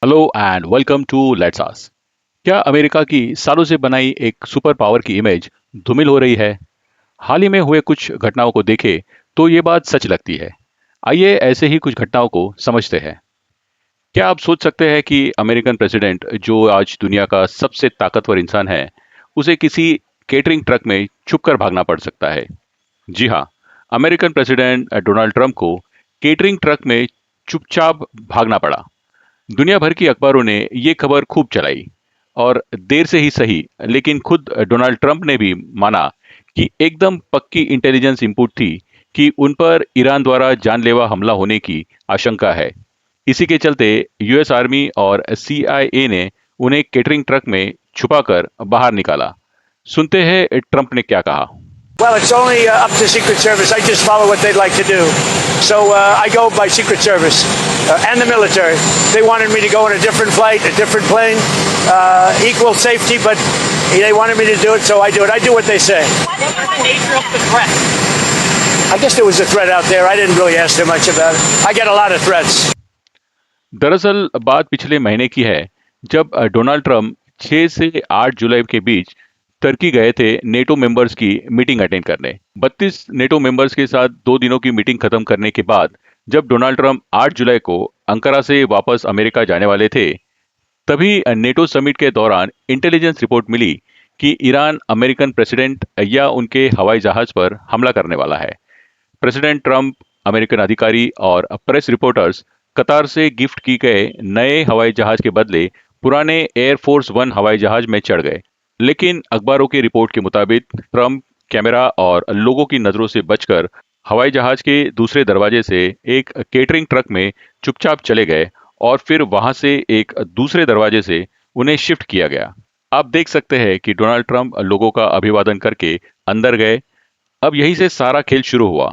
Hello and welcome to let's ask. क्या America की सालों से बनाई एक सुपर पावर की इमेज धूमिल हो रही है? हाल ही में हुए कुछ घटनाओं को देखे तो ये बात सच लगती है। आइए ऐसे ही कुछ घटनाओं को समझते हैं। क्या आप सोच सकते हैं कि अमेरिकन प्रेसिडेंट जो आज दुनिया का सबसे ताकतवर इंसान है, उसे किसी केटरिंग ट्रक में छुपकर भागना पड़ सकता है? जी हाँ, अमेरिकन प्रेसिडेंट डोनाल्ड ट्रंप को केटरिंग ट्रक में चुपचाप भागना पड़ा। दुनिया भर की अखबारों ने ये खबर खूब चलाई और देर से ही सही, लेकिन खुद डोनाल्ड ट्रंप ने भी माना कि एकदम पक्की इंटेलिजेंस इनपुट थी कि उन पर ईरान द्वारा जानलेवा हमला होने की आशंका है। इसी के चलते यूएस आर्मी और सीआईए ने उन्हें केटरिंग ट्रक में छुपाकर बाहर निकाला। सुनते हैं ट्रंप ने क्या कहा। Well, it's only up to Secret Service. I just follow what they'd like to do. So I go by Secret Service and the military. They wanted me to go on a different flight, a different plane, equal safety, but they wanted me to do it, so I do it. I do what they say. What's the nature of the threat? I guess there was a threat out there. I didn't really ask too much about it. I get a lot of threats. दरअसल बात पिछले महीने की है, जब Donald Trump 6 से 8 जुलाई के बीच तुर्की गए थे नेटो मेंबर्स की मीटिंग अटेंड करने। 32 नेटो मेंबर्स के साथ 2 दिनों की मीटिंग खत्म करने के बाद जब डोनाल्ड ट्रंप 8 जुलाई को अंकारा से वापस अमेरिका जाने वाले थे, तभी नेटो समिट के दौरान इंटेलिजेंस रिपोर्ट मिली कि ईरान अमेरिकन प्रेसिडेंट या उनके हवाई जहाज पर हमला करने वाला है। प्रेसिडेंट ट्रंप, अमेरिकन अधिकारी और प्रेस रिपोर्टर्स कतार से गिफ्ट की गए नए हवाई जहाज के बदले पुराने एयरफोर्स वन हवाई जहाज में चढ़ गए। लेकिन अखबारों की रिपोर्ट के मुताबिक ट्रंप कैमरा और लोगों की नजरों से बचकर हवाई जहाज के दूसरे दरवाजे से एक केटरिंग ट्रक में चुपचाप चले गए और फिर वहां से एक दूसरे दरवाजे से उन्हें शिफ्ट किया गया। आप देख सकते हैं कि डोनाल्ड ट्रंप लोगों का अभिवादन करके अंदर गए। अब यहीं से सारा खेल शुरू हुआ।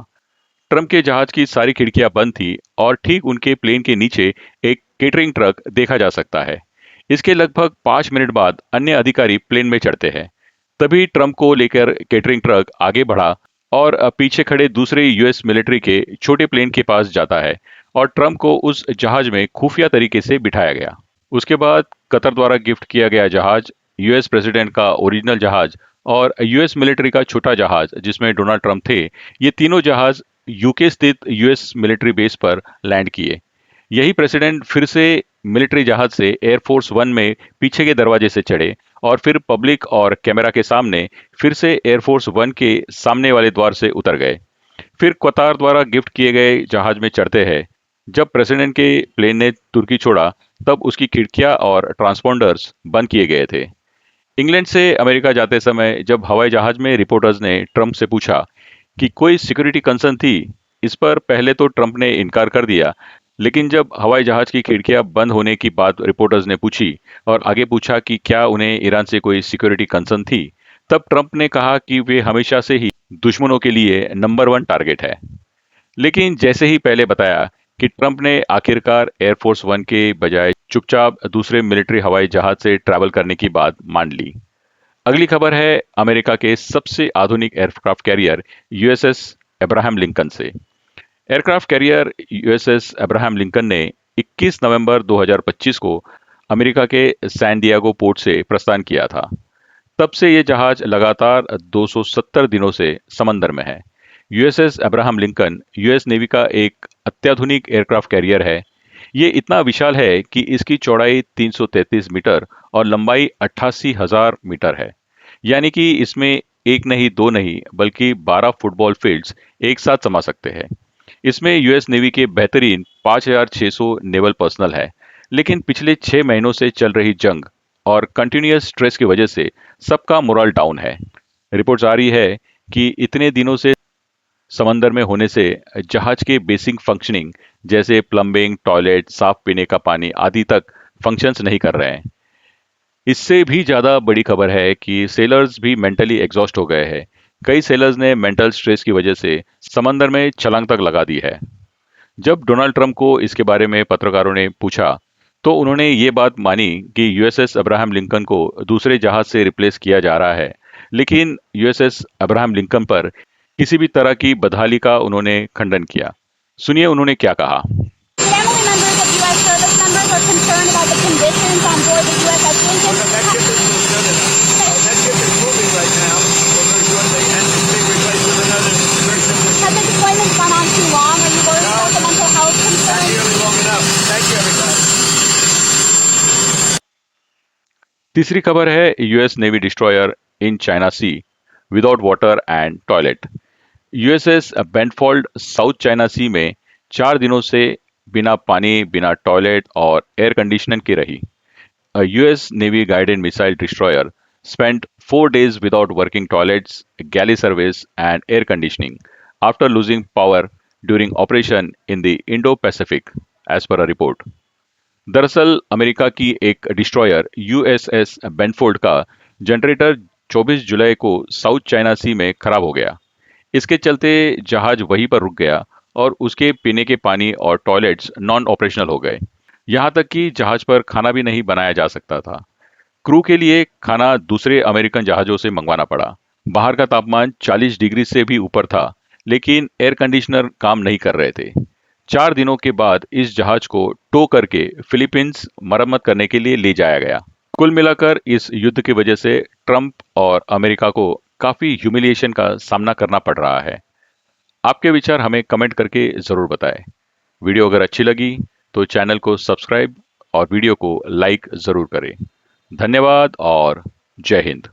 ट्रंप के जहाज की सारी खिड़कियां बंद थी और ठीक उनके प्लेन के नीचे एक केटरिंग ट्रक देखा जा सकता है। इसके लगभग 5 मिनट बाद अन्य अधिकारी प्लेन में चढ़ते हैं। तभी ट्रंप को लेकर केटरिंग ट्रक आगे बढ़ा और पीछे खड़े दूसरे यूएस मिलिट्री के छोटे प्लेन के पास जाता है और ट्रंप को उस जहाज में खुफिया तरीके से बिठाया गया। उसके बाद कतर द्वारा गिफ्ट किया गया जहाज, यूएस प्रेसिडेंट का ओरिजिनल जहाज और यूएस मिलिट्री का छोटा जहाज जिसमें डोनाल्ड ट्रंप थे, ये तीनों जहाज यूके स्थित यूएस मिलिट्री बेस पर लैंड किए। यही प्रेसिडेंट फिर से मिलिट्री जहाज से एयरफोर्स वन में पीछे के दरवाजे से चढ़े और फिर पब्लिक और कैमरा के सामने फिर से एयरफोर्स वन के सामने वाले द्वार से उतर गए। फिर कतार द्वारा गिफ्ट किए गए जहाज में चढ़ते हैं। जब प्रेसिडेंट के प्लेन ने तुर्की छोड़ा, तब उसकी खिड़कियां और ट्रांसपोंडर्स बंद किए गए थे। इंग्लैंड से अमेरिका जाते समय जब हवाई जहाज में रिपोर्टर्स ने ट्रंप से पूछा कि कोई सिक्योरिटी कंसर्न थी, इस पर पहले तो ट्रंप ने इनकार कर दिया, लेकिन जब हवाई जहाज की खिड़कियां बंद होने की बात रिपोर्टर्स ने पूछी और आगे पूछा कि क्या उन्हें ईरान से कोई सिक्योरिटी कंसर्न थी, तब ट्रंप ने कहा कि वे हमेशा से ही दुश्मनों के लिए नंबर 1 टारगेट है। लेकिन जैसे ही पहले बताया कि ट्रंप ने आखिरकार एयरफोर्स वन के बजाय चुपचाप दूसरे मिलिट्री हवाई जहाज से ट्रैवल करने की बात मान ली। अगली खबर है अमेरिका के सबसे आधुनिक aircraft carrier USS Abraham Lincoln से। Aircraft carrier USS Abraham Lincoln ने 21 नवंबर 2025 को अमेरिका के सैन डिएगो पोर्ट से प्रस्थान किया था। तब से ये जहाज लगातार 270 दिनों से समंदर में है। USS Abraham Lincoln US navy का एक अत्याधुनिक एयरक्राफ्ट कैरियर है। ये इतना विशाल है कि इसकी चौड़ाई 333 मीटर और लंबाई 88,000 मीटर है। यानी कि इसमें एक नहीं, दो नहीं, बल्कि 12 फुटबॉल फील्ड्स एक साथ समा सकते हैं। इसमें यूएस नेवी के बेहतरीन 5,600 नेवल पर्सनल है। लेकिन पिछले 6 महीनों से चल रही जंग और कंटिन्यूअस स्ट्रेस की वजह से सबका मोरल डाउन है। रिपोर्ट्स आ रही है कि इतने दिनों से समंदर में होने से जहाज के बेसिक फंक्शनिंग जैसे प्लम्बिंग, टॉयलेट, साफ पीने का पानी आदि तक फंक्शंस नहीं कर रहे हैं। इससे भी ज्यादा बड़ी खबर है कि सेलर्स भी मेंटली एग्जॉस्ट हो गए हैं। कई सेलर्स ने मेंटल स्ट्रेस की वजह से समंदर में छलांग तक लगा दी है। जब डोनाल्ड ट्रंप को इसके बारे में पत्रकारों ने पूछा, तो उन्होंने ये बात मानी कि यूएसएस अब्राहम लिंकन को दूसरे जहाज से रिप्लेस किया जा रहा है। लेकिन यूएसएस अब्राहम लिंकन पर किसी भी तरह की बदहाली का उन्होंने खंडन किया। सुनिए उन्होंने क्या कहा। Family members of U.S. service members are concerned about the तीसरी खबर है US navy destroyer in China sea without water and toilet. USS Benfold South China sea में 4 दिनों से बिना पानी, बिना टॉयलेट और एयर कंडीशनिंग के रही। A US Navy guided missile destroyer spent 4 days without working toilets, galley service, and air conditioning after losing power during operation in the Indo-Pacific, as per a report. दरअसल America की एक destroyer USS Benford का generator 24 जुलाई को south China sea में खराब हो गया। इसके चलते जहाज वहीं पर रुक गया और उसके पीने के पानी और टॉयलेट्स नॉन ऑपरेशनल हो गए। यहाँ तक कि जहाज पर खाना भी नहीं बनाया जा सकता था। क्रू के लिए खाना दूसरे अमेरिकन जहाजों से मंगवाना पड़ा। बाहर का तापमान 40 डिग्री से भी ऊपर था, लेकिन एयर कंडीशनर काम नहीं कर रहे थे। 4 दिनों के बाद इस जहाज को टो करके फिलीपींस मरम्मत करने के लिए ले जाया गया। कुल मिलाकर इस युद्ध की वजह से ट्रंप और अमेरिका को काफी ह्यूमिलिएशन का सामना करना पड़ रहा है। आपके विचार हमें कमेंट करके जरूर बताएं। वीडियो अगर अच्छी लगी तो चैनल को सब्सक्राइब और वीडियो को लाइक जरूर करें। धन्यवाद और जय हिंद।